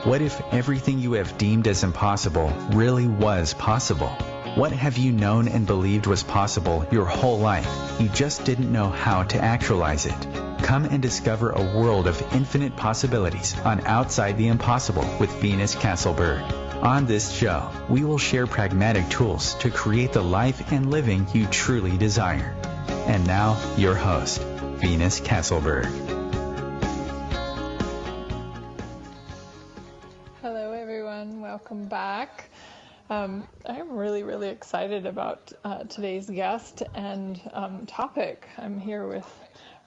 What if everything you have deemed as impossible really was possible? What have you known and believed was possible your whole life? You just didn't know how to actualize it. Come and discover a world of infinite possibilities on Outside the Impossible with Venus Castleberg. On this show, we will share pragmatic tools to create the life and living you truly desire. And now, your host, Venus Castleberg. Hello, everyone. Welcome back. I'm really excited about today's guest and topic. I'm here with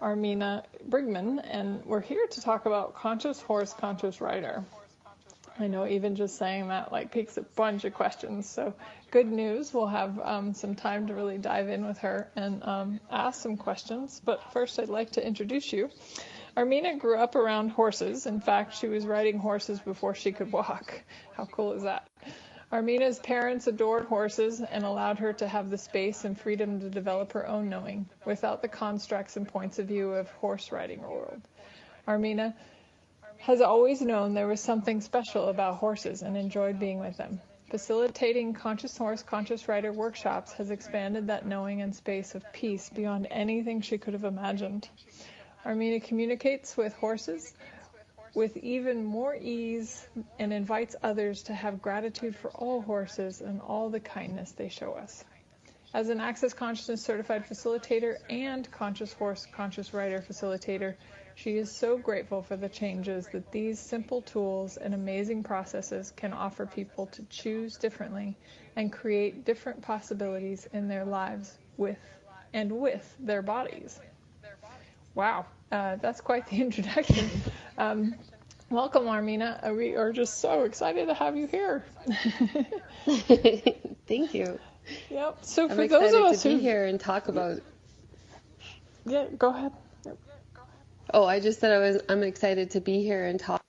Armina Bridgeman, and we're here to talk about conscious horse, conscious rider. I know even just saying that piques a bunch of questions. So good news, we'll have some time to really dive in with her and ask some questions. But first, I'd like to introduce you. Armina grew up around horses. In fact, she was riding horses before she could walk. How cool is that? Armina's parents adored horses and allowed her to have the space and freedom to develop her own knowing without the constructs and points of view of horse riding world. Armina has always known there was something special about horses and enjoyed being with them. Facilitating conscious horse, conscious rider workshops has expanded that knowing and space of peace beyond anything she could have imagined. Armina communicates with horses with even more ease and invites others to have gratitude for all horses and all the kindness they show us. As an Access Consciousness certified facilitator and conscious horse, conscious rider facilitator, she is so grateful for the changes that these simple tools and amazing processes can offer people to choose differently and create different possibilities in their lives with their bodies. Wow, that's quite the introduction. Welcome, Armina. We are just so excited to have you here. Thank you. Yep. So I'm for those of us to be who here and talk about. Yeah, go ahead. Yep. Oh, I just said I'm excited to be here and talk.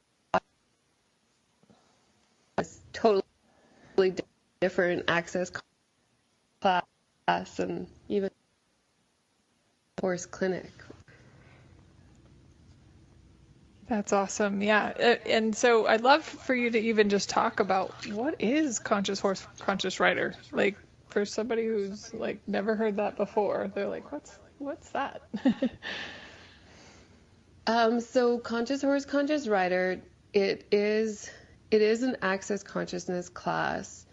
It's totally different access class and even horse clinic. That's awesome. Yeah. And so I'd love for you to even just talk about what is conscious horse, conscious rider? Like for somebody who's never heard that before, they're like, what's that? So conscious horse, conscious rider, it is an access consciousness class,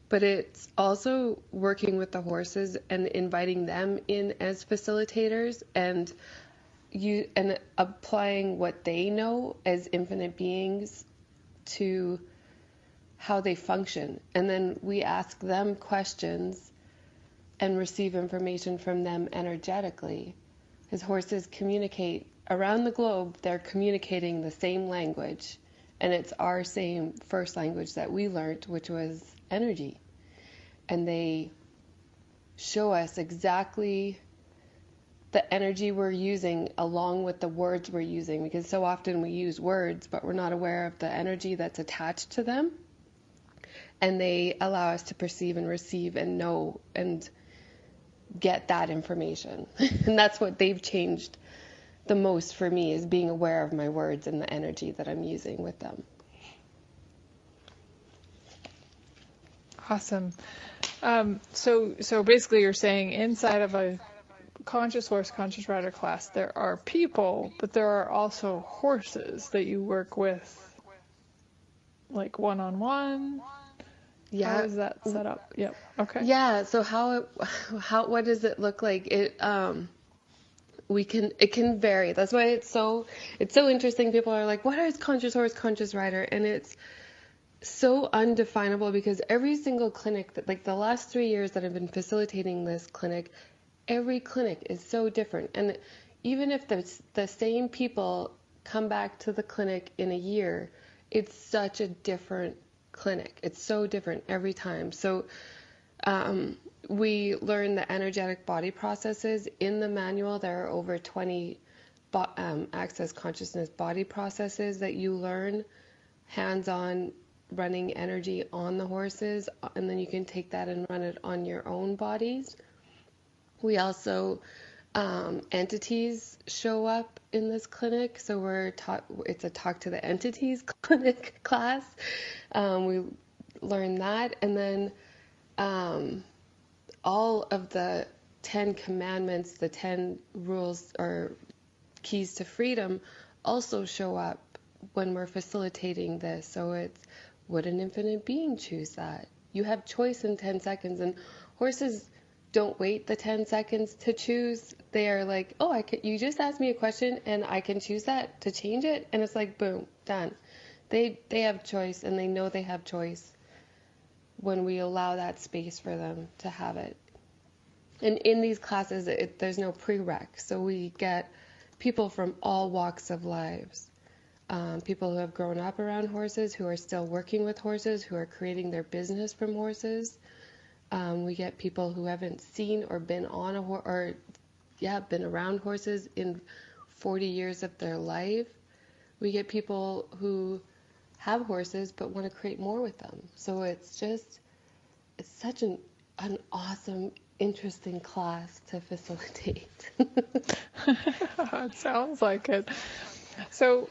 but it's also working with the horses and inviting them in as facilitators and applying what they know as infinite beings to how they function. And then we ask them questions and receive information from them energetically. As horses communicate around the globe, they're communicating the same language, and it's our same first language that we learned, which was energy. And they show us exactly the energy we're using along with the words we're using, because so often we use words, but we're not aware of the energy that's attached to them. And they allow us to perceive and receive and know and get that information. And that's what they've changed the most for me, is being aware of my words and the energy that I'm using with them. Awesome. So basically you're saying inside of a conscious horse, conscious rider class, there are people, but there are also horses that you work with, one-on-one. Yeah. How is that set up? Yep. Okay. Yeah. So what does it look like? It can vary. That's why it's so interesting. People are like, what is conscious horse, conscious rider? And it's so undefinable, because every single clinic that the last 3 years that I've been facilitating this clinic, every clinic is so different. And even if the same people come back to the clinic in a year, it's such a different clinic. It's so different every time. So we learn the energetic body processes in the manual. There are over 20 access consciousness body processes that you learn hands-on, running energy on the horses, and then you can take that and run it on your own bodies. We also entities show up in this clinic. So it's a talk to the entities clinic class. We learn that. And then all of the 10 commandments, the 10 rules or keys to freedom also show up when we're facilitating this. So it's, would an infinite being choose that? You have choice in 10 seconds, and horses don't wait the 10 seconds to choose. They are like, oh, you just asked me a question and I can choose that to change it. And it's like, boom, done. They have choice, and they know they have choice when we allow that space for them to have it. And in these classes, there's no prereq. So we get people from all walks of lives. People who have grown up around horses, who are still working with horses, who are creating their business from horses. We get people who haven't seen or been on a horse, or been around horses in 40 years of their life. We get people who have horses but want to create more with them. So it's such an awesome, interesting class to facilitate. It sounds like it. So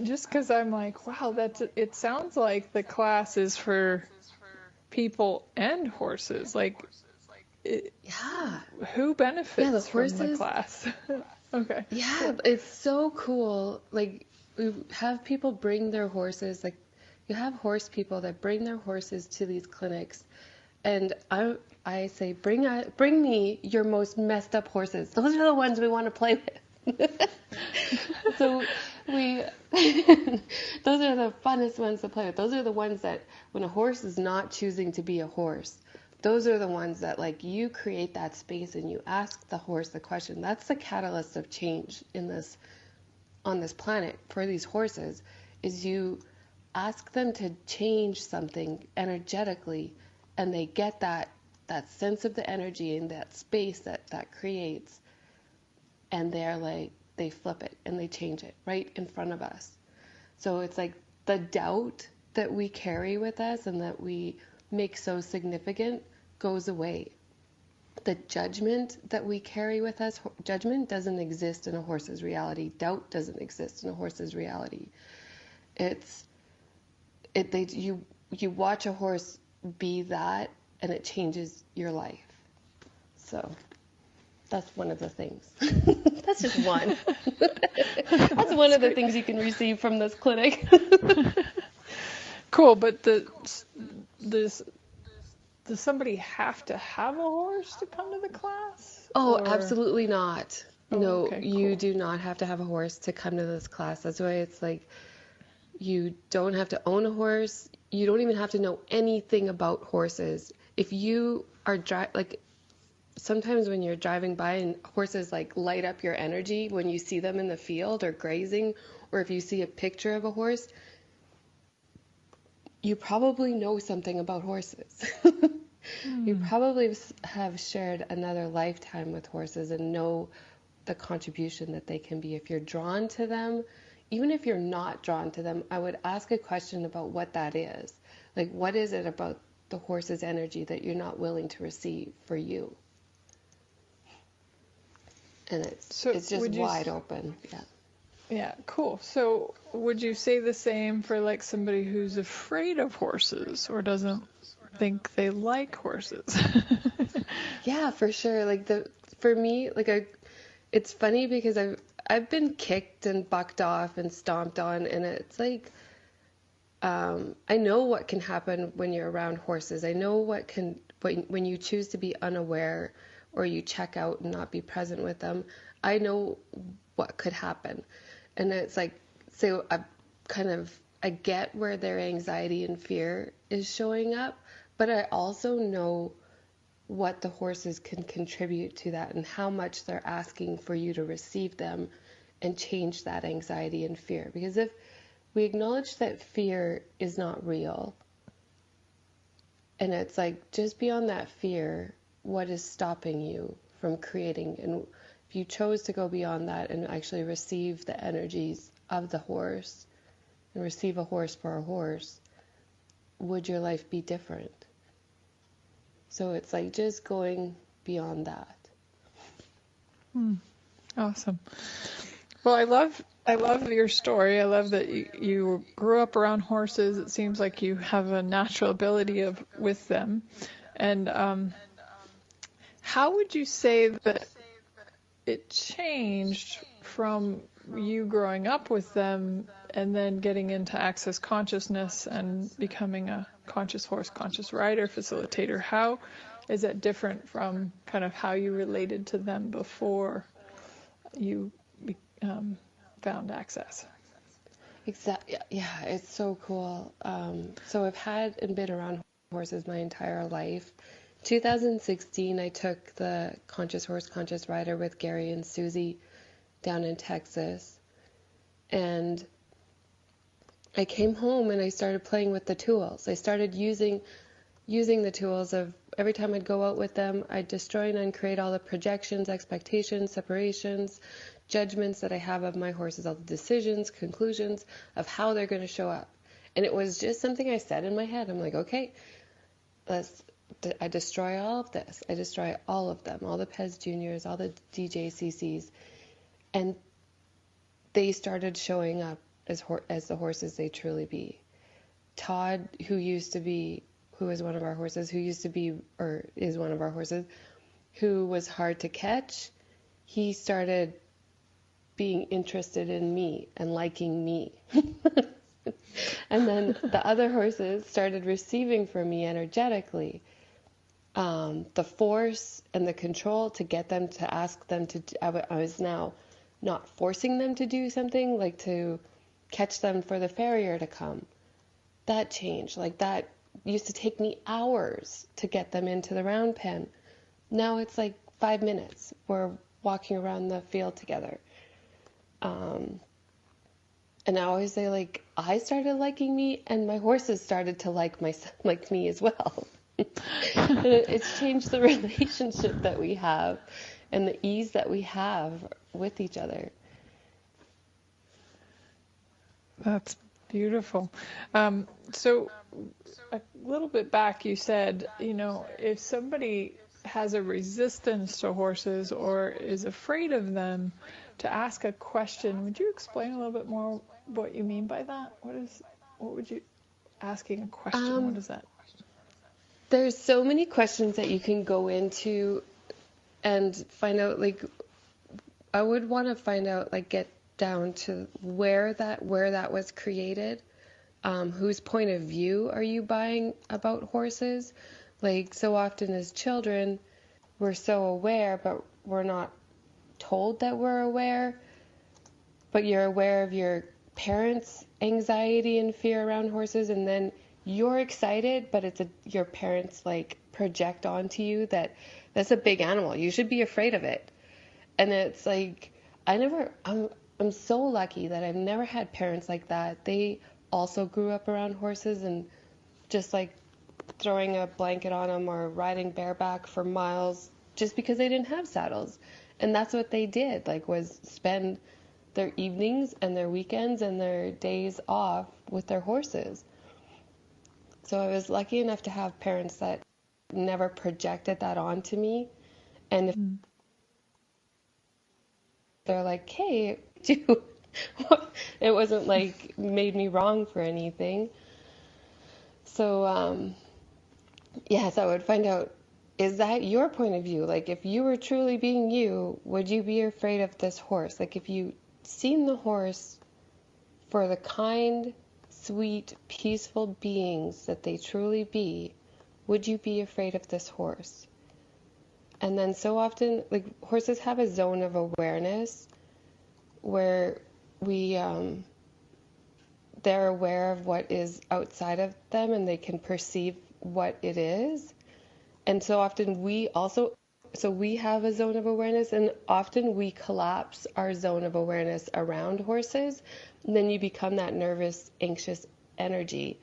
just because I'm like, wow, it sounds like the class is for people and horses. Like, who benefits from the class? Okay. Yeah, cool. It's so cool. Like, we have people bring their horses. Like, you have horse people that bring their horses to these clinics, and I say, bring me your most messed up horses. Those are the ones we want to play with. So those are the funnest ones to play with. Those are the ones that when a horse is not choosing to be a horse, those are the ones that, like, you create that space and you ask the horse the question. That's the catalyst of change on this planet for these horses, is you ask them to change something energetically, and they get that sense of the energy and that space that creates, and they're like, they flip it and they change it right in front of us. So it's like the doubt that we carry with us and that we make so significant goes away. The judgment that we carry with us, judgment doesn't exist in a horse's reality. Doubt doesn't exist in a horse's reality. You watch a horse be that, and it changes your life. So that's one of the things. That's just one. That's one of the things you can receive from this clinic. Cool, but does somebody have to have a horse to come to the class? Oh, absolutely not. No, okay, you cool. do not have to have a horse to come to this class. That's why it's like, you don't have to own a horse. You don't even have to know anything about horses. If you are sometimes when you're driving by and horses like light up your energy when you see them in the field or grazing, or if you see a picture of a horse, you probably know something about horses. You probably have shared another lifetime with horses and know the contribution that they can be. If you're drawn to them, even if you're not drawn to them, I would ask a question about what that is. Like, what is it about the horse's energy that you're not willing to receive for you? And it's just wide open. Yeah. Yeah, cool. So would you say the same for like somebody who's afraid of horses or doesn't think they like horses? Yeah, for sure. Like for me, it's funny because I've been kicked and bucked off and stomped on, and it's like, I know what can happen when you're around horses. I know when you choose to be unaware or you check out and not be present with them, I know what could happen. And it's like, so I get where their anxiety and fear is showing up, but I also know what the horses can contribute to that and how much they're asking for you to receive them and change that anxiety and fear. Because if we acknowledge that fear is not real, and it's like, just beyond that fear, what is stopping you from creating? And if you chose to go beyond that and actually receive the energies of the horse and receive a horse for a horse, would your life be different? So it's like just going beyond that. Awesome. Well, I love your story. I love that you grew up around horses. It seems like you have a natural ability with them. And how would you say that it changed from you growing up with them and then getting into access consciousness and becoming a conscious horse, conscious rider facilitator? How is that different from kind of how you related to them before you found access? Exactly. Yeah, it's so cool. So I've had and been around horses my entire life. 2016, I took the Conscious Horse, Conscious Rider with Gary and Susie down in Texas. And I came home and I started playing with the tools. I started using the tools of every time I'd go out with them, I'd destroy and uncreate all the projections, expectations, separations, judgments that I have of my horses, all the decisions, conclusions of how they're going to show up. And it was just something I said in my head. I'm like, okay, I destroy all of this. I destroy all of them, all the Pez Juniors, all the DJCCs. And they started showing up as the horses they truly be. Todd, who is one of our horses, is one of our horses, who was hard to catch, he started being interested in me and liking me. And then the other horses started receiving from me energetically the force and the control to get them to ask them to. I was now not forcing them to do something, like to catch them for the farrier to come. That changed. Like, that used to take me hours to get them into the round pen. Now it's like 5 minutes. We're walking around the field together. And I always say, like, I started liking me and my horses started to like me as well. It's changed the relationship that we have and the ease that we have with each other. That's beautiful. So a little bit back, you said, if somebody has a resistance to horses or is afraid of them, to ask a question. Would you explain a little bit more what you mean by that? What would you, asking a question, what is that? There's so many questions that you can go into and find out, like, I would want to find out, like, get down to where that was created. Whose point of view are you buying about horses? Like, so often as children, we're so aware, but we're not told that we're aware. But you're aware of your parents' anxiety and fear around horses, and then you're excited, but your parents, like, project onto you that's a big animal. You should be afraid of it. And it's like, I'm so lucky that I've never had parents like that. They also grew up around horses and just, like, throwing a blanket on them or riding bareback for miles just because they didn't have saddles. And that's what they did, like, was spend their evenings and their weekends and their days off with their horses. So I was lucky enough to have parents that never projected that onto me. And if they're like, hey, dude, it wasn't like made me wrong for anything. So, yes, I would find out, is that your point of view? Like, if you were truly being you, would you be afraid of this horse? Like, if you seen the horse for the kind, sweet, peaceful beings that they truly be, would you be afraid of this horse? And then so often, like, horses have a zone of awareness where they're aware of what is outside of them and they can perceive what it is. And so often we have a zone of awareness, and often we collapse our zone of awareness around horses, and then you become that nervous, anxious energy,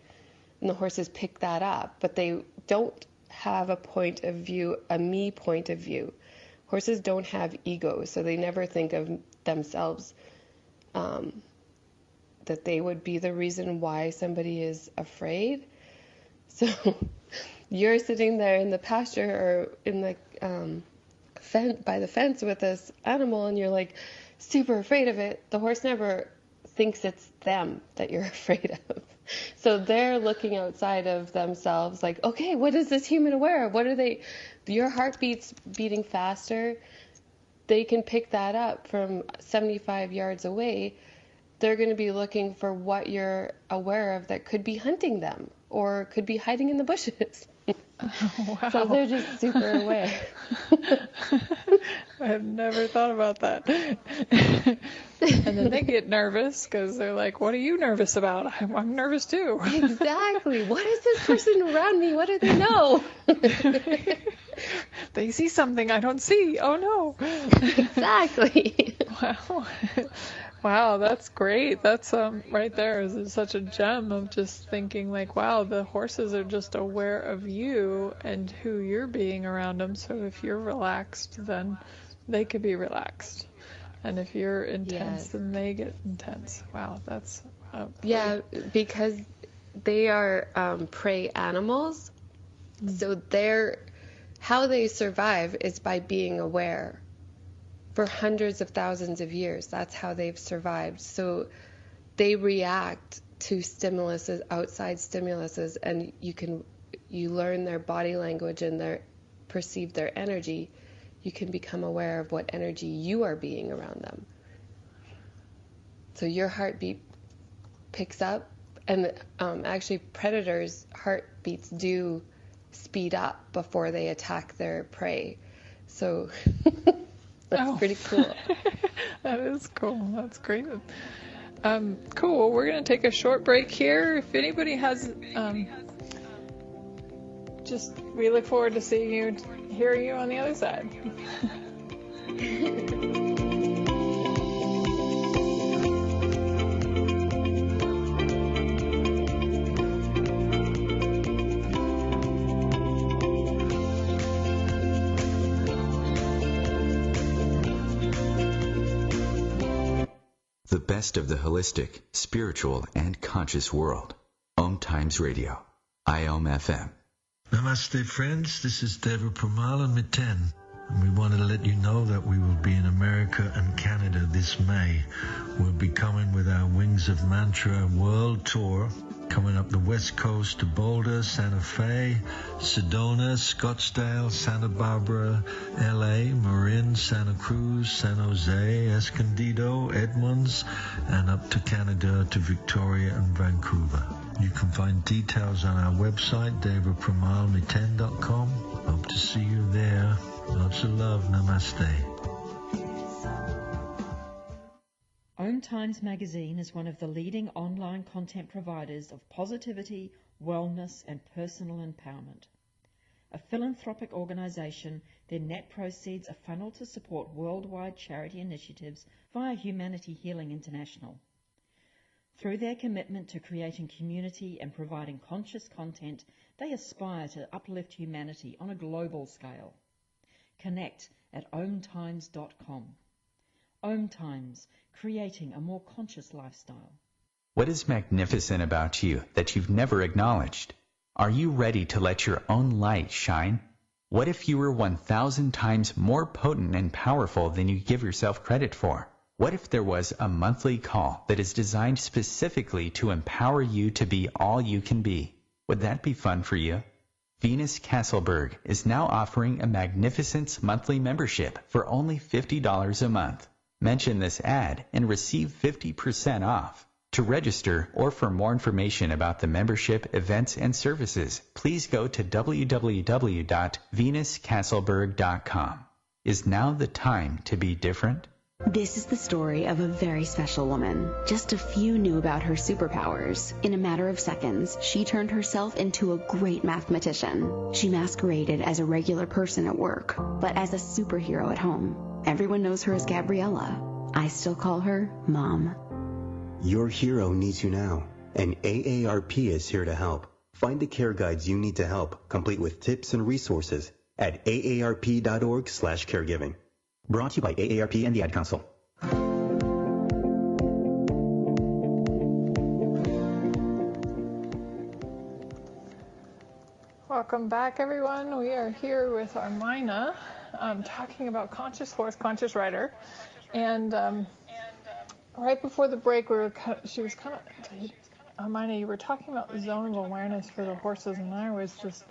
and the horses pick that up, but they don't have a point of view, a me point of view. Horses don't have egos, so they never think of themselves that they would be the reason why somebody is afraid. So you're sitting there in the pasture or in the by the fence with this animal and you're like super afraid of it, the horse never thinks it's them that you're afraid of. So they're looking outside of themselves like, okay, what is this human aware of? What are they? Your heartbeat's beating faster. They can pick that up from 75 yards away. They're going to be looking for what you're aware of that could be hunting them or could be hiding in the bushes. Oh, wow. So they're just super aware. I have never thought about that. And then they get nervous because they're like, what are you nervous about? I'm nervous too. Exactly. What is this person around me? What do they know? They see something I don't see. Oh no. Exactly. Wow. Wow, that's great. That's right there is such a gem of just thinking like, wow, the horses are just aware of you and who you're being around them. So if you're relaxed, then they could be relaxed. And if you're intense, Yes. then they get intense. Wow, that's Yeah, because they are prey animals. So how they survive is by being aware. For hundreds of thousands of years, that's how they've survived. So they react to stimuluses, outside stimuluses, and you learn their body language and perceive their energy. You can become aware of what energy you are being around them. So your heartbeat picks up, and actually predators' heartbeats do speed up before they attack their prey. So that's pretty cool. That is cool. That's great. Cool. Well, we're going to take a short break here. If anybody has, we look forward to seeing you, hearing you on the other side. The best of the holistic, spiritual, and conscious world. OMTimes Radio. IOM FM. Namaste, friends. This is Deva Pramala Miten, and we wanted to let you know that we will be in America and Canada this May. We'll be coming with our Wings of Mantra World Tour, coming up the West Coast to Boulder, Santa Fe, Sedona, Scottsdale, Santa Barbara, LA, Marin, Santa Cruz, San Jose, Escondido, Edmonds, and up to Canada to Victoria and Vancouver. You can find details on our website, devapramalmiten.com. Hope to see you there. Lots of love. Namaste. OMTimes magazine is one of the leading online content providers of positivity, wellness, and personal empowerment. A philanthropic organisation, their net proceeds are funneled to support worldwide charity initiatives via Humanity Healing International. Through their commitment to creating community and providing conscious content, they aspire to uplift humanity on a global scale. Connect at omtimes.com. OMTimes, creating a more conscious lifestyle. What is magnificent about you that you've never acknowledged? Are you ready to let your own light shine? What if you were 1,000 times more potent and powerful than you give yourself credit for? What if there was a monthly call that is designed specifically to empower you to be all you can be? Would that be fun for you? Venus Castleberg is now offering a Magnificence monthly membership for only $50 a month. Mention this ad and receive 50% off. To register or for more information about the membership, events, and services, please go to www.venuscastleberg.com. Is now the time to be different? This is the story of a very special woman. Just a few knew about her superpowers. In a matter of seconds, she turned herself into a great mathematician. She masqueraded as a regular person at work, but as a superhero at home. Everyone knows her as Gabriella. I still call her Mom. Your hero needs you now, and AARP is here to help. Find the care guides you need to help, complete with tips and resources at aarp.org/caregiving. Brought to you by AARP and the Ad Council. Welcome back, everyone. We are here with Armina talking about conscious horse, conscious rider, and right before the break, Armina, you were talking about the zone of awareness for the horses, and I was just,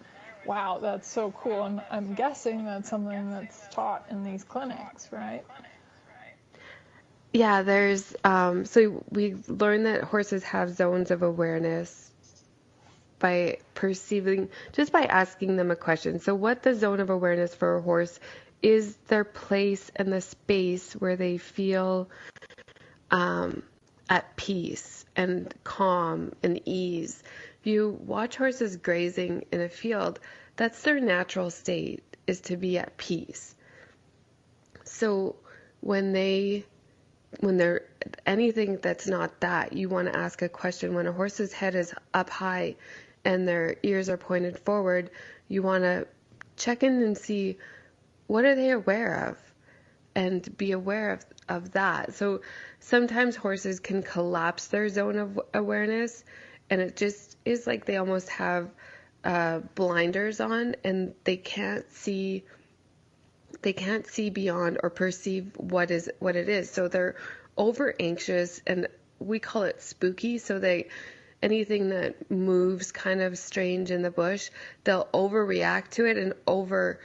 wow, that's so cool. And I'm guessing that's something that's taught in these clinics, right? Yeah, there's so we learned that horses have zones of awareness by perceiving, just by asking them a question. So what the zone of awareness for a horse is, their place and the space where they feel at peace and calm and ease. If you watch horses grazing in a field, that's their natural state, is to be at peace. So when they're anything that's not that, you want to ask a question. When a horse's head is up high and their ears are pointed forward, you want to check in and see, what are they aware of, and be aware of that. So sometimes horses can collapse their zone of awareness, and it just is like they almost have blinders on, and they can't see beyond or perceive what it is. So they're over anxious, and we call it spooky. So anything that moves kind of strange in the bush, they'll overreact to it, and over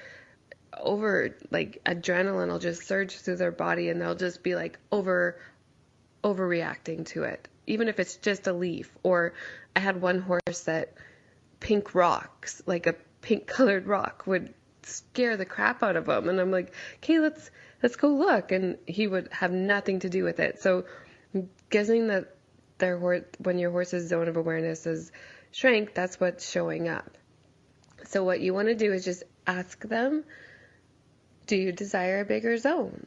like adrenaline will just surge through their body, and they'll just be like overreacting to it, even if it's just a leaf. Or I had one horse that pink rocks, like a pink colored rock, would scare the crap out of him, and I'm like, okay, let's go look, and he would have nothing to do with it. So guessing that when your horse's zone of awareness is shrank, that's what's showing up. So what you want to do is just ask them, do you desire a bigger zone?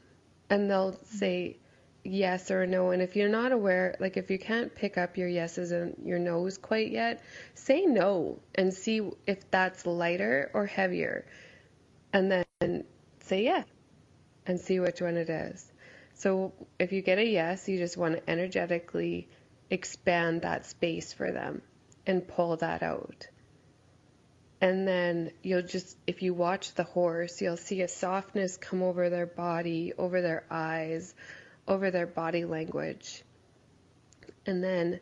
And they'll say yes or no. And if you're not aware, like if you can't pick up your yeses and your nos quite yet, say no and see if that's lighter or heavier. And then say yes and see which one it is. So if you get a yes, you just want to energetically expand that space for them and pull that out. And then if you watch the horse, you'll see a softness come over their body, over their eyes, over their body language. And then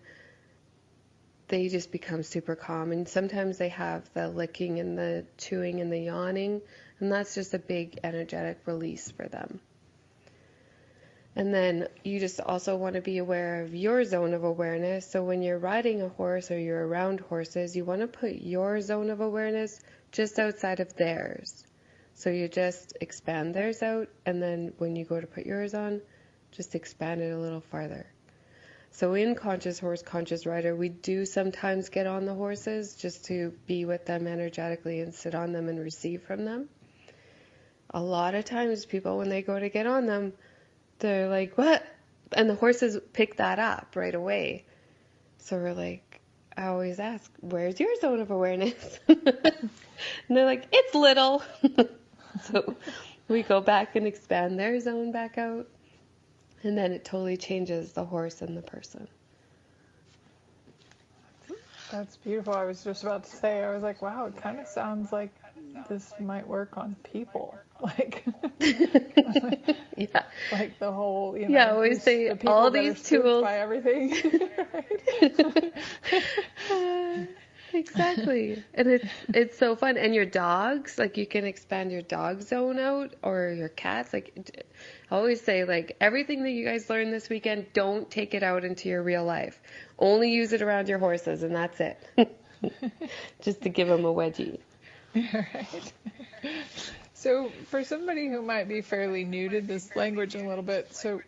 they just become super calm. And sometimes they have the licking and the chewing and the yawning, and that's just a big energetic release for them. And then you just also want to be aware of your zone of awareness. So when you're riding a horse or you're around horses, you want to put your zone of awareness just outside of theirs. So you just expand theirs out, and then when you go to put yours on, just expand it a little farther. So in Conscious Horse, Conscious Rider, we do sometimes get on the horses just to be with them energetically and sit on them and receive from them. A lot of times people, when they go to get on them, they're like, what? And the horses pick that up right away. So we're like, I always ask, where's your zone of awareness? And they're like, it's little. So we go back and expand their zone back out. And then it totally changes the horse and the person. That's beautiful. I was just about to say, I was like, wow, it kind of sounds like this might work on people. Like, yeah. Like the whole, yeah, I always say the all these tools. by everything. Exactly. And it's so fun. And your dogs, like you can expand your dog zone out, or your cats. Like I always say, like everything that you guys learned this weekend, don't take it out into your real life. Only use it around your horses, and that's it. Just to give them a wedgie. Right. So for somebody who might be fairly new to this language a little bit, so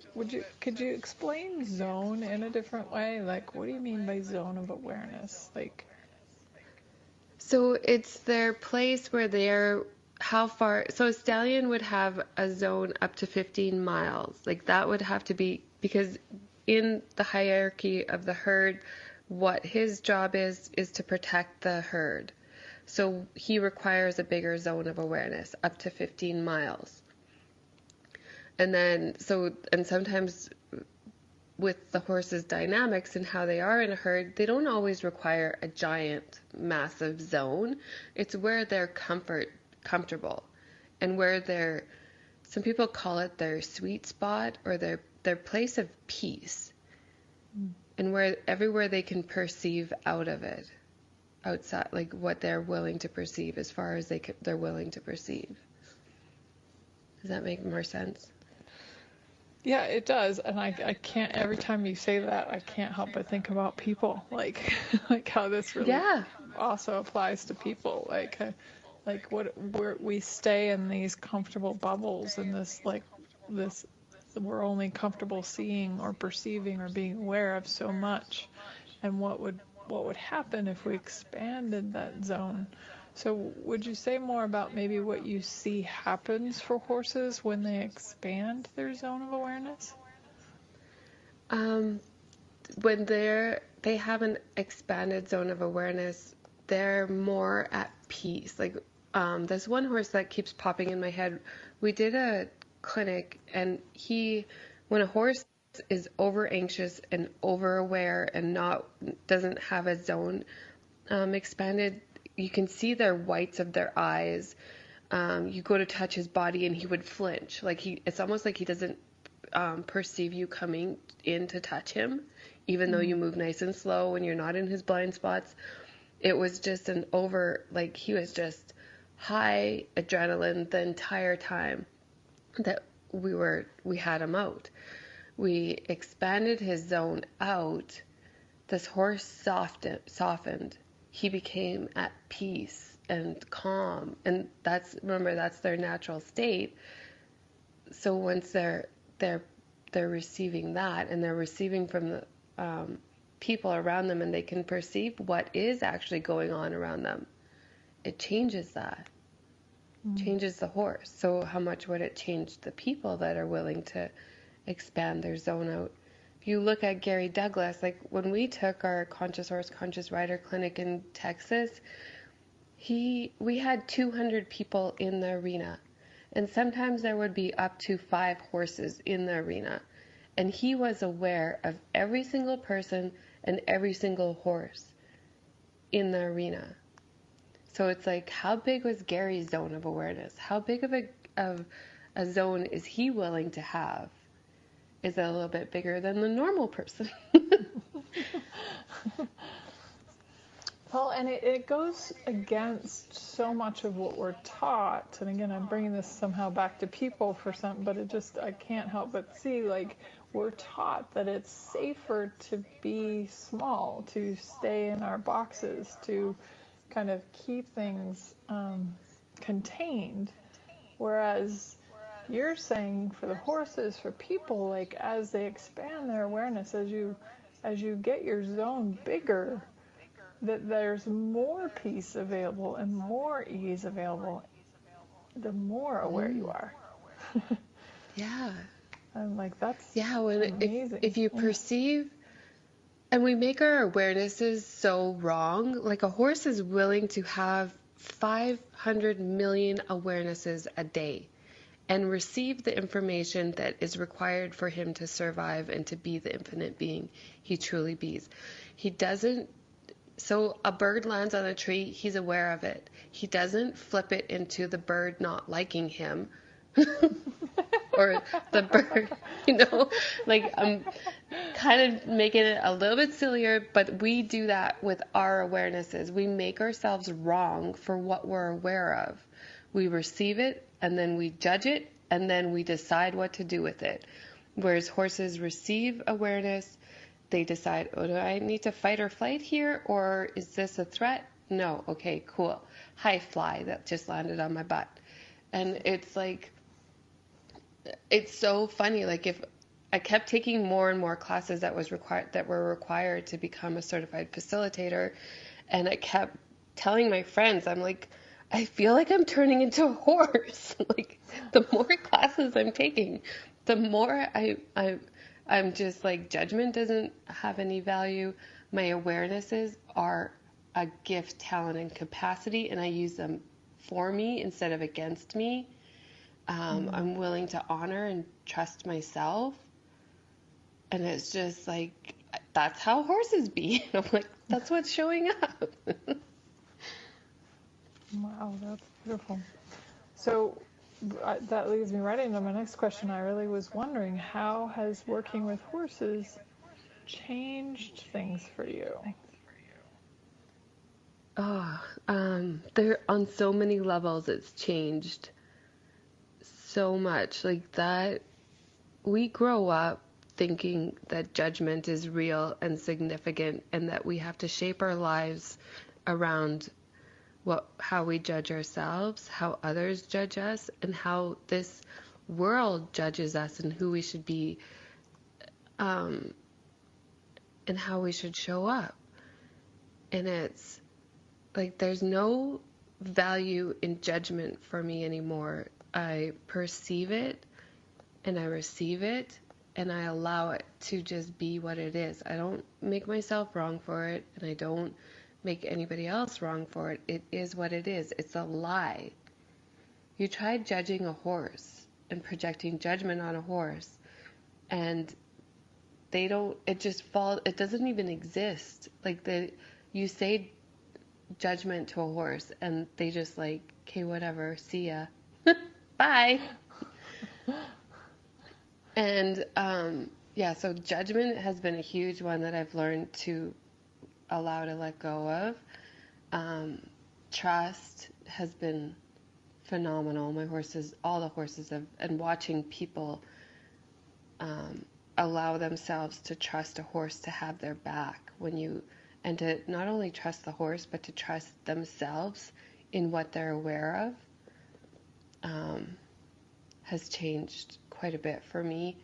could you explain zone in a different way? Like, what do you mean by zone of awareness? Like, so it's their place where they're, how far, so a stallion would have a zone up to 15 miles. Like that would have to be, because in the hierarchy of the herd, what his job is to protect the herd. So he requires a bigger zone of awareness, up to 15 miles. And then, and sometimes with the horse's dynamics and how they are in a herd, they don't always require a giant, massive zone. It's where they're comfortable. and where some people call it their sweet spot or their place of peace, and where everywhere they can perceive out of it, outside, like what they're willing to perceive as far as they're willing to perceive. Does that make more sense? Yeah, it does. And I can't, every time you say that, I can't help but think about people, like how this really also applies to people. Like we stay in these comfortable bubbles, and this we're only comfortable seeing or perceiving or being aware of so much. And what would happen if we expanded that zone? So would you say more about maybe what you see happens for horses when they expand their zone of awareness? When they have an expanded zone of awareness, they're more at peace. Like there's one horse that keeps popping in my head. We did a clinic, and when a horse is over anxious and over aware and doesn't have a zone expanded, you can see their whites of their eyes. You go to touch his body and he would flinch. It's almost like he doesn't perceive you coming in to touch him, even though you move nice and slow and you're not in his blind spots. It was just he was just high adrenaline the entire time that we had him out. We expanded his zone out. This horse softened. He became at peace and calm, and that's their natural state. So once they're receiving that, and they're receiving from the people around them, and they can perceive what is actually going on around them, it changes that. Changes the horse. So how much would it change the people that are willing to expand their zone out? If you look at Gary Douglas, like when we took our Conscious Horse, Conscious Rider clinic in Texas, we had 200 people in the arena, and sometimes there would be up to 5 horses in the arena, and he was aware of every single person and every single horse in the arena. So it's like, how big was Gary's zone of awareness? How big of a zone is he willing to have? Is it a little bit bigger than the normal person? Well, and it goes against so much of what we're taught. And again, I'm bringing this somehow back to people for something, but I can't help but see, like, we're taught that it's safer to be small, to stay in our boxes, to kind of keep things contained. Whereas you're saying for the horses, for people, like as they expand their awareness, as you get your zone bigger, that there's more peace available and more ease available, the more aware you are. Yeah. I'm like, that's amazing. If you perceive, and we make our awarenesses so wrong, like a horse is willing to have 500 million awarenesses a day and receive the information that is required for him to survive and to be the infinite being he truly is. So a bird lands on a tree, he's aware of it. He doesn't flip it into the bird not liking him or the bird, like I'm kind of making it a little bit sillier, but we do that with our awarenesses. We make ourselves wrong for what we're aware of. We receive it, and then we judge it, and then we decide what to do with it. Whereas horses receive awareness, they decide, oh, do I need to fight or flight here, or is this a threat? No, okay, cool. Hi, fly that just landed on my butt. And it's like, it's so funny. Like if I kept taking more and more classes that were required to become a certified facilitator, and I kept telling my friends, I'm like, I feel like I'm turning into a horse. Like the more classes I'm taking, the more I'm just like, judgment doesn't have any value. My awarenesses are a gift, talent, and capacity, and I use them for me instead of against me. I'm willing to honor and trust myself. And it's just like, that's how horses be. And I'm like, that's what's showing up. Wow, that's beautiful. So that leads me right into my next question. I really was wondering, how has working with horses changed things for you? They're on so many levels. It's changed so much. Like that, we grow up thinking that judgment is real and significant, and that we have to shape our lives around how we judge ourselves, how others judge us, and how this world judges us, and who we should be, and how we should show up. And it's like there's no value in judgment for me anymore. I perceive it and I receive it and I allow it to just be what it is. I don't make myself wrong for it, and I don't make anybody else wrong for it. It is what it is. It's a lie. You try judging a horse and projecting judgment on a horse, and it doesn't even exist. Like you say judgment to a horse and they just like, okay, whatever, see ya. Bye. And so judgment has been a huge one that I've learned to allow to let go of. Trust has been phenomenal. All the horses and watching people allow themselves to trust a horse to have their back and to not only trust the horse, but to trust themselves in what they're aware of, has changed quite a bit for me.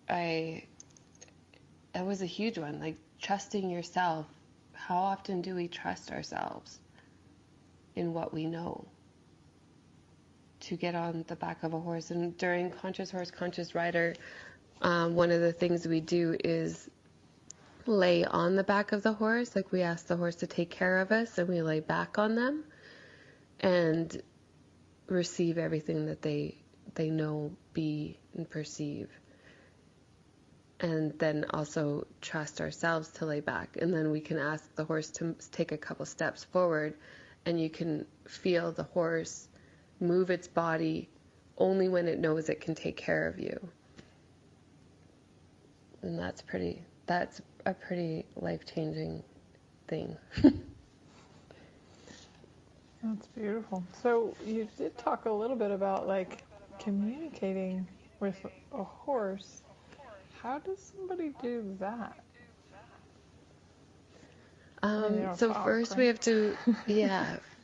That was a huge one, like trusting yourself. How often do we trust ourselves in what we know? To get on the back of a horse. And during Conscious Horse, Conscious Rider, one of the things we do is lay on the back of the horse. Like we ask the horse to take care of us, and we lay back on them and receive everything that they know, be, and perceive. And then also trust ourselves to lay back. And then we can ask the horse to take a couple steps forward, and you can feel the horse move its body only when it knows it can take care of you. And that's a pretty life-changing thing. That's beautiful. So you did talk a little bit about like communicating with a horse. How does somebody do that? First we have to,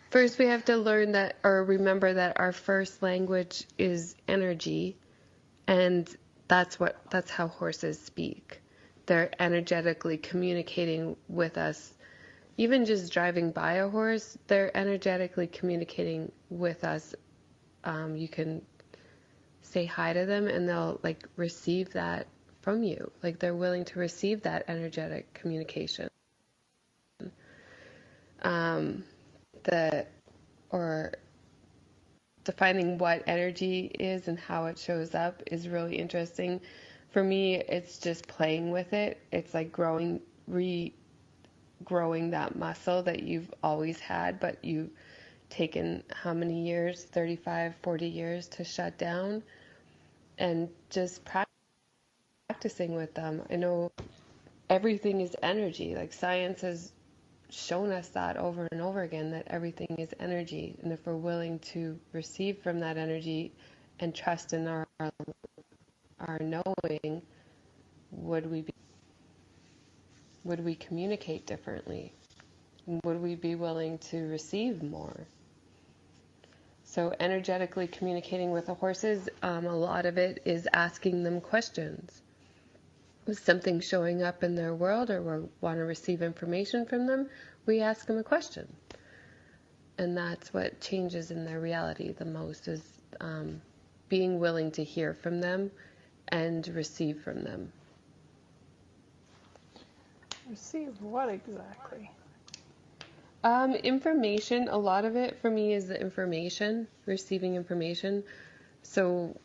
first we have to learn that, or remember that our first language is energy, and that's how horses speak. They're energetically communicating with us. Even just driving by a horse, they're energetically communicating with us. You can say hi to them and they'll like receive that from you. Like they're willing to receive that energetic communication. Defining what energy is and how it shows up is really interesting. For me, it's just playing with it. It's like regrowing that muscle that you've always had, but you've taken how many years, 35, 40 years to shut down, and just practicing with them. I know everything is energy. Like science has shown us that over and over again, that everything is energy. And if we're willing to receive from that energy and trust in our knowing, would we communicate differently? Would we be willing to receive more? So energetically communicating with the horses, a lot of it is asking them questions. If something's showing up in their world, or we want to receive information from them, we ask them a question. And that's what changes in their reality the most, is being willing to hear from them and receive from them. Receive what exactly? Information. A lot of it for me is the information, receiving information. So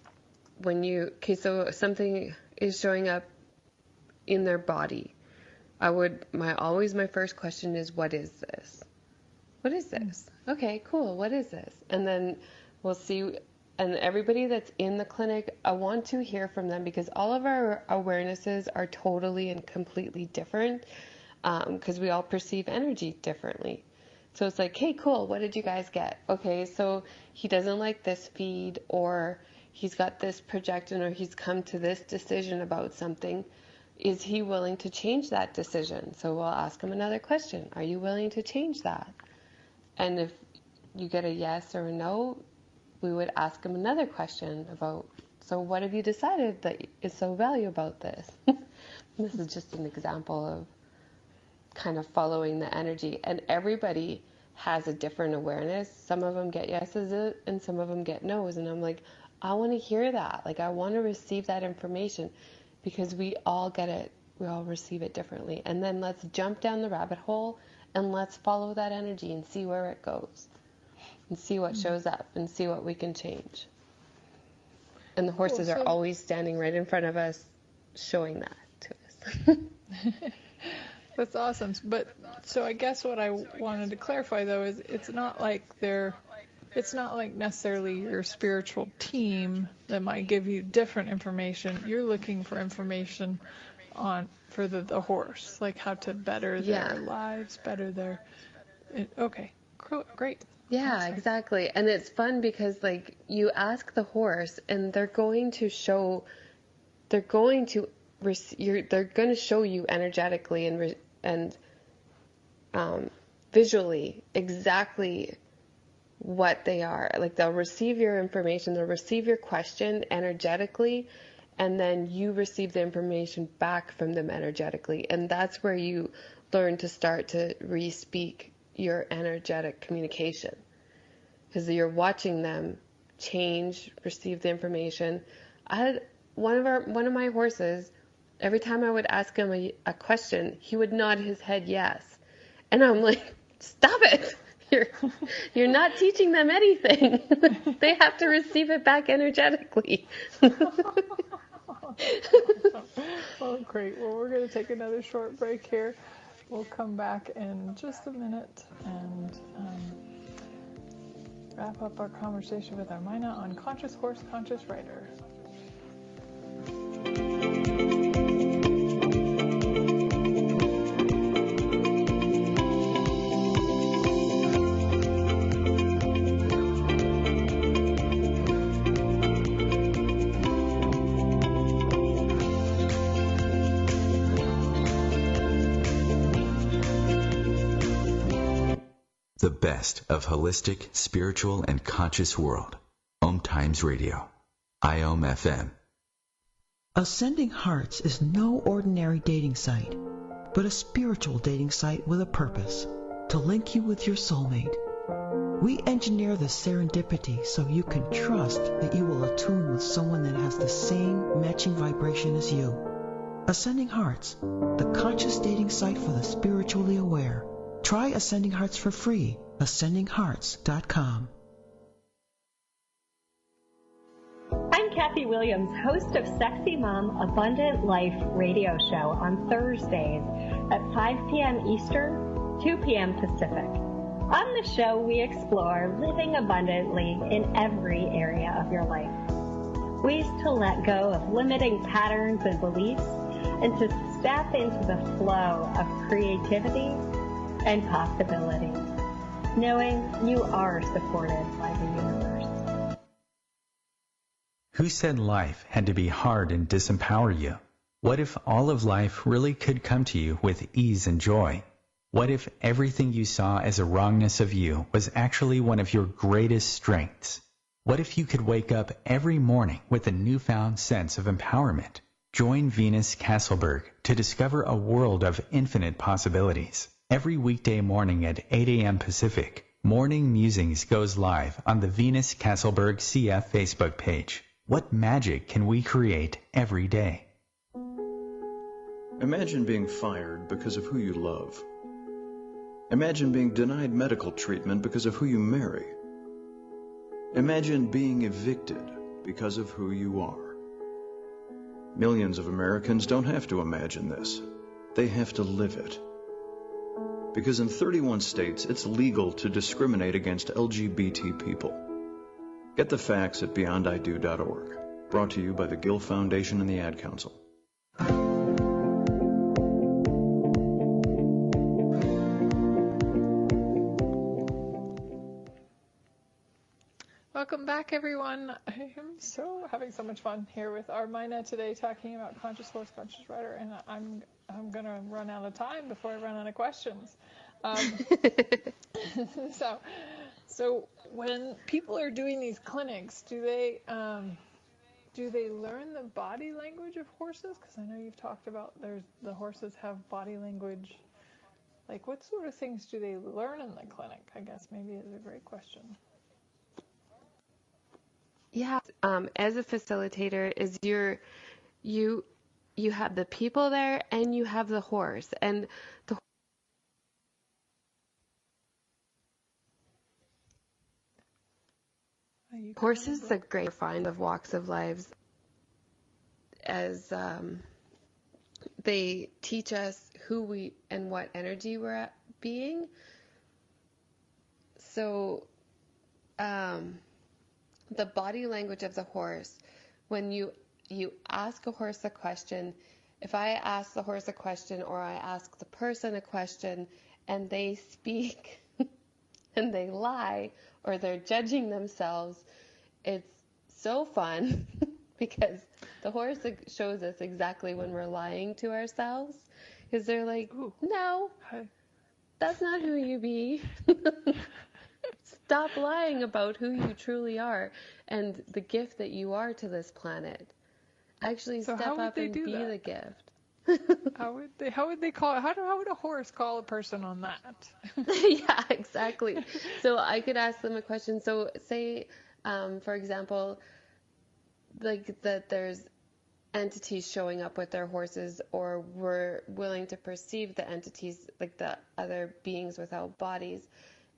so something is showing up in their body. My first question is, what is this? What is this? Okay, cool. What is this? And then We'll see. And everybody that's in the clinic, I want to hear from them, because all of our awarenesses are totally and completely different, because we all perceive energy differently. So it's like, hey, cool, what did you guys get? Okay, so he doesn't like this feed, or he's got this projection, or he's come to this decision about something. Is he willing to change that decision? So we'll ask him another question. Are you willing to change that? And if you get a yes or a no, we would ask him another question about, so what have you decided that is so valuable about this? This is just an example of kind of following the energy. And everybody has a different awareness. Some of them get yeses and some of them get nos. And I'm like, I want to hear that. Like, I want to receive that information, because we all get it. We all receive it differently. And then let's jump down the rabbit hole and let's follow that energy and see where it goes. And see what shows up and see what we can change. And the horses are always standing right in front of us, showing that to us. That's awesome. But so I guess what I wanted to clarify, though, is it's not like necessarily your spiritual team that might give you different information. You're looking for information for the horse, like how to better their lives, better their. Okay, great. Yeah, awesome. Exactly. And it's fun because, like, you ask the horse and they're going to show you energetically and visually exactly what they are. Like, they'll receive your information, they'll receive your question energetically, and then you receive the information back from them energetically. And that's where you learn to start to re-speak your energetic communication, because you're watching them change, receive the information. I had one of my horses, every time I would ask him a question, he would nod his head yes. And I'm like, stop it. You're not teaching them anything. They have to receive it back energetically. Oh, great. Well, we're going to take another short break here. We'll come back in just a minute and wrap up our conversation with Armina on Conscious Horse, Conscious Rider. The best of holistic, spiritual, and conscious world. OMTimes Radio. IOM FM. Ascending Hearts is no ordinary dating site, but a spiritual dating site with a purpose, to link you with your soulmate. We engineer the serendipity so you can trust that you will attune with someone that has the same matching vibration as you. Ascending Hearts, the conscious dating site for the spiritually aware. Try Ascending Hearts for free. AscendingHearts.com. I'm Kathy Williams, host of Sexy Mom Abundant Life radio show on Thursdays at 5 p.m. Eastern, 2 p.m. Pacific. On the show, we explore living abundantly in every area of your life. Ways to let go of limiting patterns and beliefs and to step into the flow of creativity and possibility, knowing you are supported by the universe. Who said life had to be hard and disempower you? What if all of life really could come to you with ease and joy? What if everything you saw as a wrongness of you was actually one of your greatest strengths? What if you could wake up every morning with a newfound sense of empowerment? Join Venus Castleberg to discover a world of infinite possibilities. Every weekday morning at 8 a.m. Pacific, Morning Musings goes live on the Venus Castleberg CF Facebook page. What magic can we create every day? Imagine being fired because of who you love. Imagine being denied medical treatment because of who you marry. Imagine being evicted because of who you are. Millions of Americans don't have to imagine this. They have to live it. Because in 31 states, it's legal to discriminate against LGBT people. Get the facts at beyondido.org. Brought to you by the Gill Foundation and the Ad Council. Welcome back, everyone. I am having so much fun here with Armina today, talking about conscious horse, conscious rider, and I'm gonna run out of time before I run out of questions. So when people are doing these clinics, do they learn the body language of horses? Because I know you've talked about the horses have body language. Like, what sort of things do they learn in the clinic? I guess maybe is a great question. Yeah, as a facilitator, is you have the people there and you have the horse, and the horse is the great find of walks of lives, as they teach us who we and what energy we're at being. So the body language of the horse, when you ask a horse a question, if I ask the horse a question or I ask the person a question and they speak and they lie or they're judging themselves, it's so fun because the horse shows us exactly when we're lying to ourselves, because they're like, no, that's not who you be. Stop lying about who you truly are and the gift that you are to this planet. Actually, step up and be the gift. How would they call it? How would a horse call a person on that? Yeah, exactly. So I could ask them a question. So say, for example, like that there's entities showing up with their horses, or we're willing to perceive the entities, like the other beings without bodies.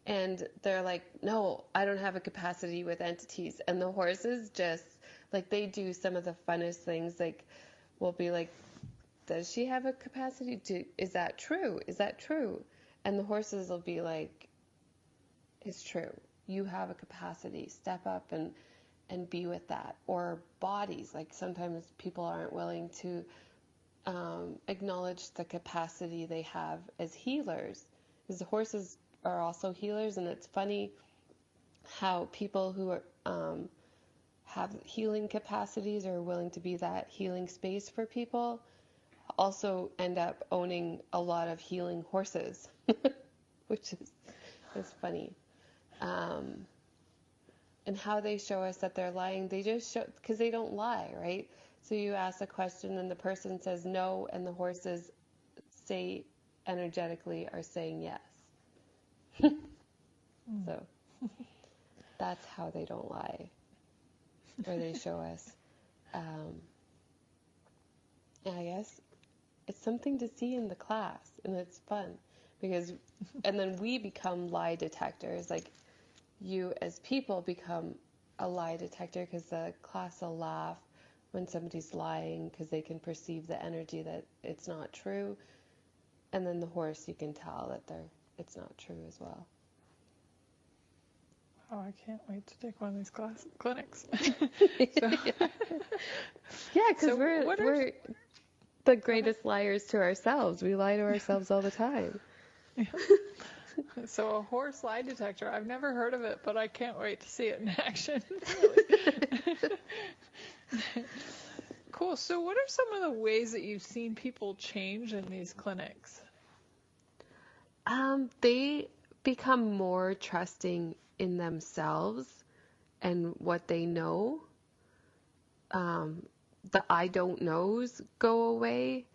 And they're like, no, I don't have a capacity with entities. And the horses just, like, they do some of the funnest things. Like, we'll be like, does she have a capacity to, is that true? Is that true? And the horses will be like, it's true. You have a capacity. Step up and be with that. Or bodies. Like, sometimes people aren't willing to acknowledge the capacity they have as healers. Because the horses are also healers, and it's funny how people who are, have healing capacities or are willing to be that healing space for people also end up owning a lot of healing horses, which is funny. And how they show us that they're lying, they just show, because they don't lie, right? So you ask a question and the person says no, and the horses say energetically are saying yes. So that's how they don't lie, or they show us. I guess it's something to see in the class, and it's fun because, and then we become lie detectors. Like, you as people become a lie detector because the class will laugh when somebody's lying because they can perceive the energy that it's not true, and then the horse, you can tell that it's not true as well. Oh, I can't wait to take one of these clinics. Yeah, because we're the greatest liars to ourselves. We lie to ourselves all the time. Yeah. So a horse lie detector. I've never heard of it, but I can't wait to see it in action. Cool. So what are some of the ways that you've seen people change in these clinics? They become more trusting in themselves and what they know. The I don't knows go away,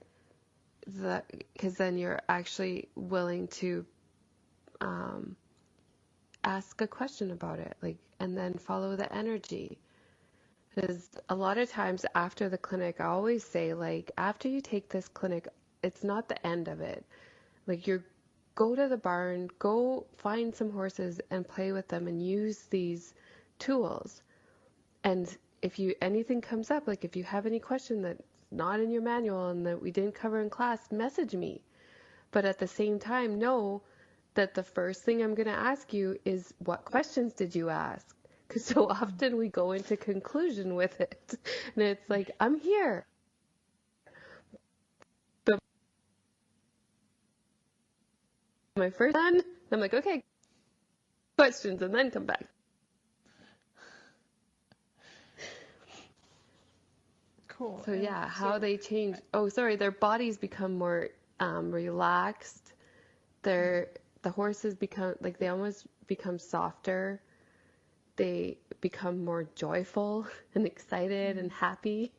because then you're actually willing to ask a question about it, like, and then follow the energy. Because a lot of times after the clinic, I always say, like, after you take this clinic, it's not the end of it. Like, go to the barn, go find some horses and play with them and use these tools. And if anything comes up, like if you have any question that's not in your manual and that we didn't cover in class, message me. But at the same time, know that the first thing I'm going to ask you is, what questions did you ask? Because so often we go into conclusion with it. And it's like, I'm here. But my first one, I'm like, okay, questions, and then come back. Cool. So yeah, how they change. Oh, sorry, their bodies become more relaxed. The horses become, like, they almost become softer. They become more joyful and excited and happy,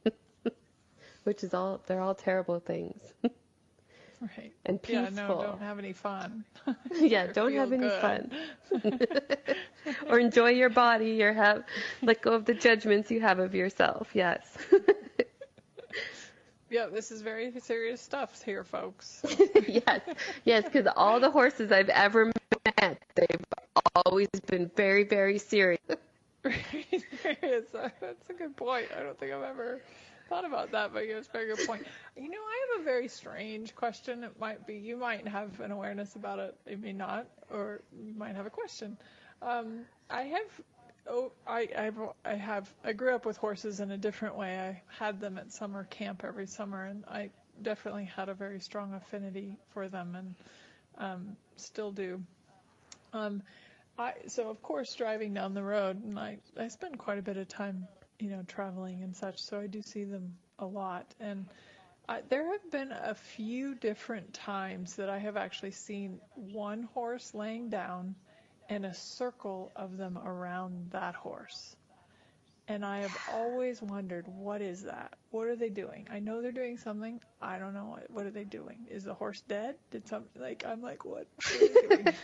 which is they're all terrible things. Right. And peaceful. Yeah, no, don't have any fun. Yeah, don't have any fun. Or enjoy your body, let go of the judgments you have of yourself. Yes. Yeah, this is very serious stuff here, folks. Yes, because all the horses I've ever met, they've always been very, very serious. Serious. That's a good point. I don't think I've ever thought about that, but it's a very good point. I have a very strange question. It might be, you might have an awareness about it, you may not, or you might have a question. I grew up with horses in a different way. I had them at summer camp every summer, and I definitely had a very strong affinity for them, and still do. So of course, driving down the road, and I spend quite a bit of time, traveling and such, so I do see them a lot. And there have been a few different times that I have actually seen one horse laying down and a circle of them around that horse. And I have always wondered, what is that? What are they doing? I know they're doing something. I don't know what are they doing? Is the horse dead? I'm like, what are they doing?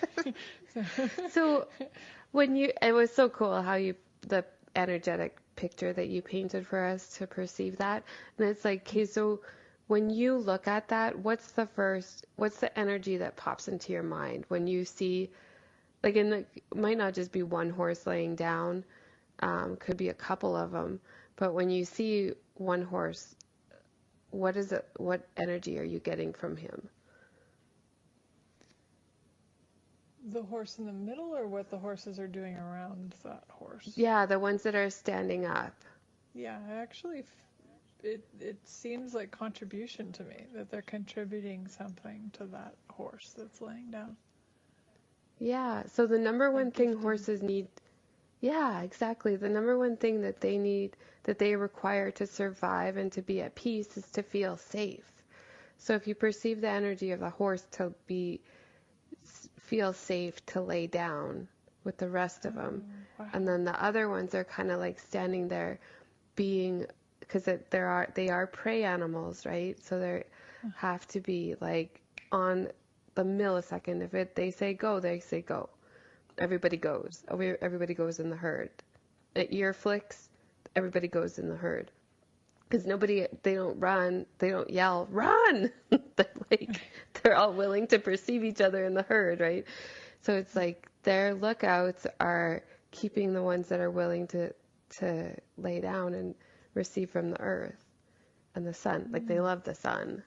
So it was so cool how the energetic picture that you painted for us to perceive that. And it's like, okay, so when you look at that, what's the energy that pops into your mind when you see, like, it might not just be one horse laying down, could be a couple of them, but when you see one horse, what energy are you getting from him? The horse in the middle, or what the horses are doing around that horse? Yeah, the ones that are standing up. Yeah, actually, it seems like contribution to me, that they're contributing something to that horse that's laying down. Yeah, so the number one thing horses need, yeah, exactly. The number one thing that they need, that they require to survive and to be at peace, is to feel safe. So if you perceive the energy of the horse to feel safe to lay down with the rest of them. Wow. And then the other ones are kind of like standing there because they are prey animals, right? So they have to be like on the millisecond. If they say go, they say go. Everybody goes. Everybody goes in the herd. At ear flicks, everybody goes in the herd. Because they don't run, they don't yell, run! They're all willing to perceive each other in the herd, right? So it's like their lookouts are keeping the ones that are willing to lay down and receive from the earth and the sun. Mm-hmm. Like, they love the sun.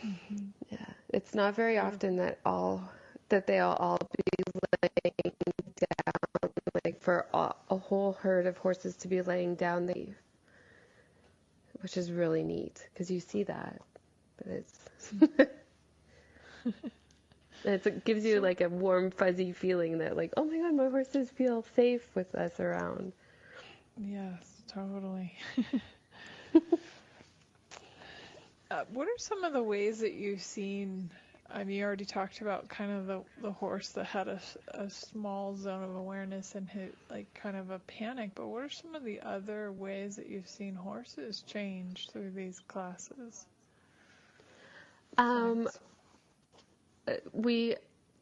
Mm-hmm. Yeah. It's not very often that they'll all be laying down, like for a whole herd of horses to be laying down, which is really neat, because you see that, but it gives you like a warm, fuzzy feeling that, like, oh my God, my horses feel safe with us around. Yes, totally. What are some of the ways that you've seen, you already talked about kind of the horse that had a small zone of awareness and hit like kind of a panic, but what are some of the other ways that you've seen horses change through these classes?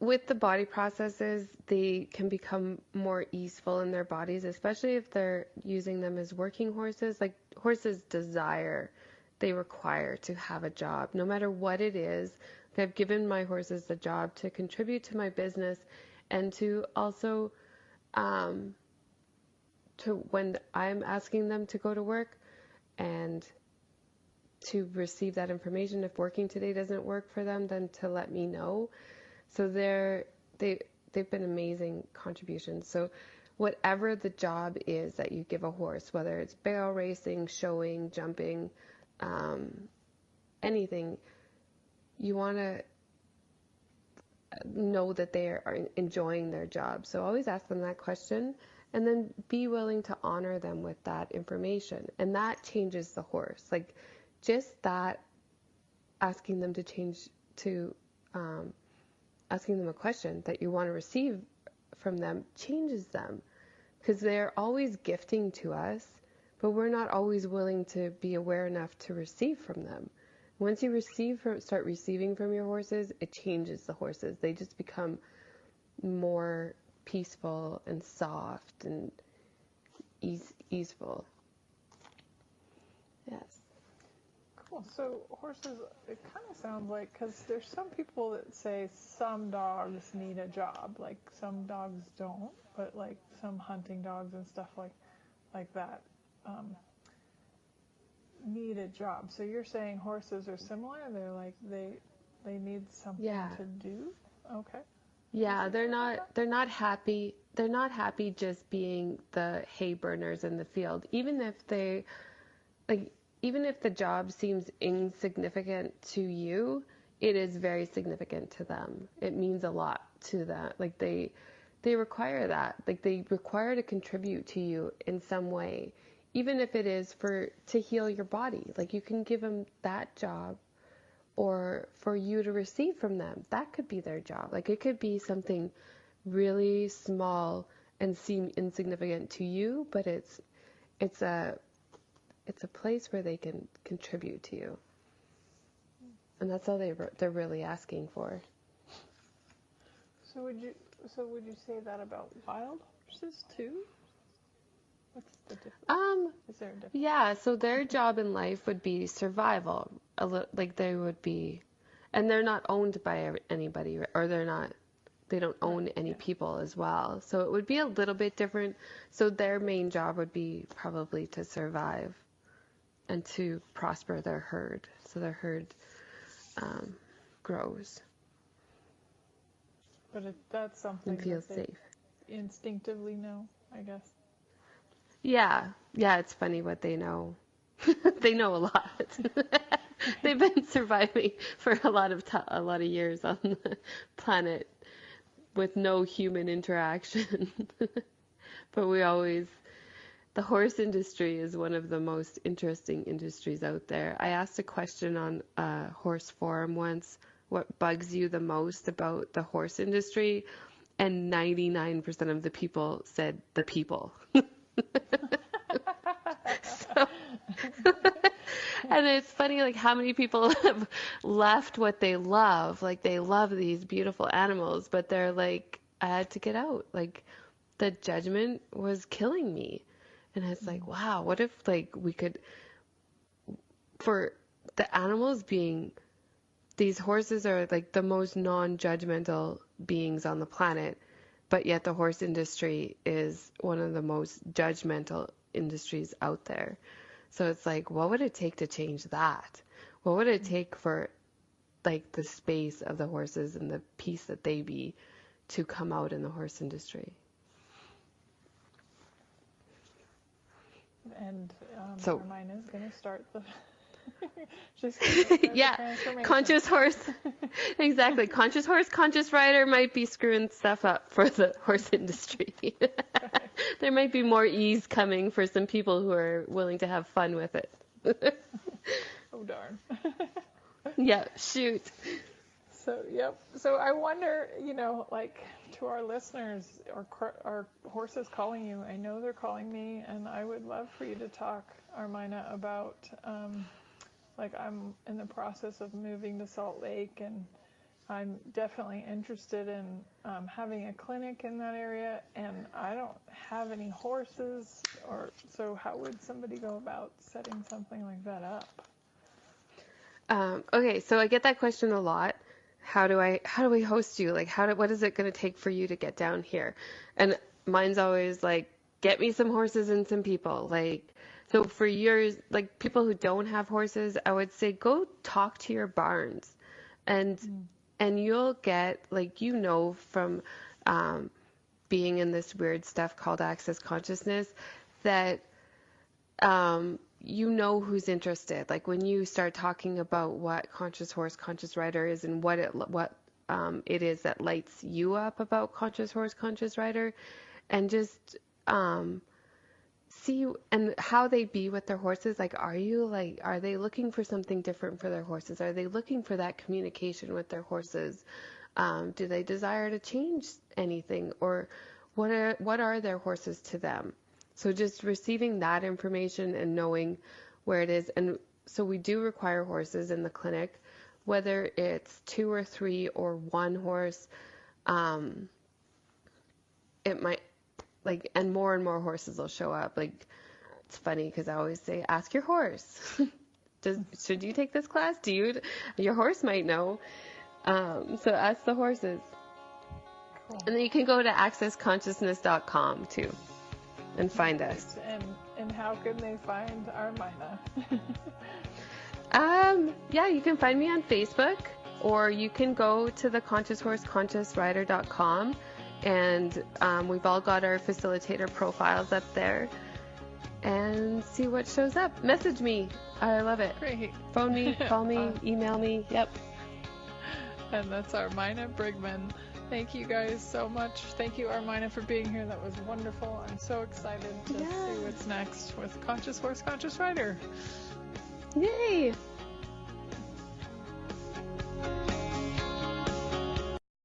With the body processes, they can become more easeful in their bodies, especially if they're using them as working horses. Like, horses they require to have a job, no matter what it is. I've given my horses the job to contribute to my business, and to also, when I'm asking them to go to work, and to receive that information. If working today doesn't work for them, then to let me know. So they've been amazing contributions. So whatever the job is that you give a horse, whether it's barrel racing, showing, jumping, anything, you want to know that they are enjoying their job. So always ask them that question, and then be willing to honor them with that information. And that changes the horse. Like, just that, asking them to change to asking them a question that you want to receive from them changes them, because they're always gifting to us, but we're not always willing to be aware enough to receive from them. Once you start receiving from your horses, it changes the horses. They just become more peaceful and soft and easeful. Yes. Cool. So horses, it kind of sounds like, because there's some people that say some dogs need a job, like some dogs don't, but like some hunting dogs and stuff like that need a job. So you're saying horses are similar? They're like they need something to do? Okay. Yeah, they're not happy. They're not happy just being the hay burners in the field. Even if the job seems insignificant to you, it is very significant to them. It means a lot to them. Like they require that. Like they require to contribute to you in some way, even if it is to heal your body. Like you can give them that job, or for you to receive from them. That could be their job. Like it could be something really small and seem insignificant to you, but it's a place where they can contribute to you. And that's all they're really asking for. So would you say that about wild horses too? What's the difference? Is there a difference? Yeah, so their job in life would be survival. Like they would be, and they're not owned by anybody, or they don't own any people as well. So it would be a little bit different. So their main job would be probably to survive and to prosper their herd. So their herd grows. But that's something and feels that they safe. Instinctively know, I guess. Yeah, it's funny what they know. They know a lot. They've been surviving for a lot of years on the planet with no human interaction. But the horse industry is one of the most interesting industries out there. I asked a question on a horse forum once, what bugs you the most about the horse industry? And 99% of the people said the people. And it's funny, like how many people have left what they love. Like they love these beautiful animals, but they're like, I had to get out. Like the judgment was killing me. And it's like, wow, what if like we could, for the animals being, these horses are like the most non-judgmental beings on the planet, but yet the horse industry is one of the most judgmental industries out there. So it's like, what would it take to change that? What would it take for like the space of the horses and the peace that they be to come out in the horse industry? And so Armina is going to start the conscious horse. Exactly. Conscious horse, conscious rider might be screwing stuff up for the horse industry. There might be more ease coming for some people who are willing to have fun with it. Oh, darn. Yeah, shoot. So I wonder, like to our listeners, are horses calling you? I know they're calling me, and I would love for you to talk, Armina, about like I'm in the process of moving to Salt Lake, and I'm definitely interested in having a clinic in that area, and I don't have any horses, so how would somebody go about setting something like that up? Okay, so I get that question a lot. How do we host you? Like, what is it going to take for you to get down here? And mine's always like, get me some horses and some people. Like, so for years, like people who don't have horses, I would say go talk to your barns, and you'll get, like, from being in this weird stuff called access consciousness, that you know who's interested. Like when you start talking about what conscious horse, conscious rider is, and what it is that lights you up about conscious horse, conscious rider, and just see and how they be with their horses. Like, are they looking for something different for their horses? Are they looking for that communication with their horses? Do they desire to change anything, or what are their horses to them? So just receiving that information and knowing where it is. And so we do require horses in the clinic, whether it's 2 or 3 or 1 horse. It might, like, and more horses will show up. Like, it's funny because I always say, ask your horse. Should you take this class? Your horse might know. So ask the horses. Cool. And then you can go to accessconsciousness.com too and find us. And how can they find Armina? Yeah, you can find me on Facebook, or you can go to the conscioushorse.consciousrider.com, and we've all got our facilitator profiles up there, and see what shows up. Message me. I love it. Great. Phone me, call me, email me. Yep. And that's Armina Bridgeman. Thank you guys so much. Thank you, Armina, for being here. That was wonderful. I'm so excited to see what's next with Conscious Horse, Conscious Rider. Yay!